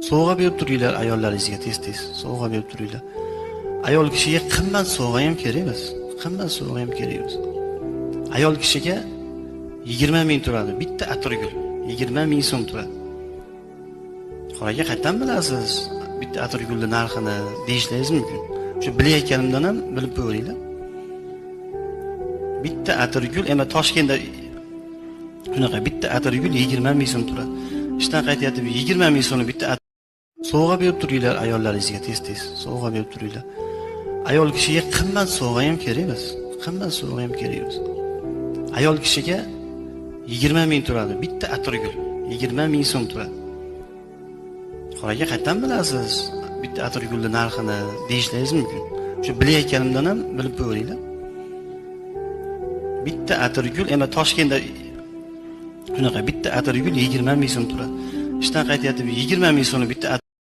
Sovg'a berib turinglar ayollaringizga tez-tez. Sovg'a berib turinglar. Ayol kishiga qimmat sovg'a ham kerak emas. Qimmat sovg'a ham kerak emas. Ayol kishiga 20 ming turadi. Bitta atirgul 20 ming so'm turadi. Xo'jaga qayerdan bilasiz? Bitta atirgulning narxini deyishlaringiz mumkin. Shu bilayotganimdan ham bilib ko'ringlar. Bitta atirgul, endi Toshkentda shunaqa bitta atirgul 20 ming so'm turadi. Ishdan qaytyapti 20 ming so'mni bitta sovg'a berib turinglar ayollaringizga tez-tez. Sovg'a berib turinglar. Ayol kishiga qimmat sovg'a ham kerak emas. Qimmat sovg'a ham kerak emas. Ayol kishiga 20 ming turadi. Bitta atirgul 20 ming so'm turadi. Xo'jaga qayerdan bilasiz? Bitta atirgulning narxini deyishlaringiz mumkin. Shu bilayotganimdan ham bilib ko'ringlar. Bitta atirgul, endi Toshkentda shunaqa bitta atirgul 20 ming so'm turadi. Ishdan qaytyapti 20 ming so'mni bitta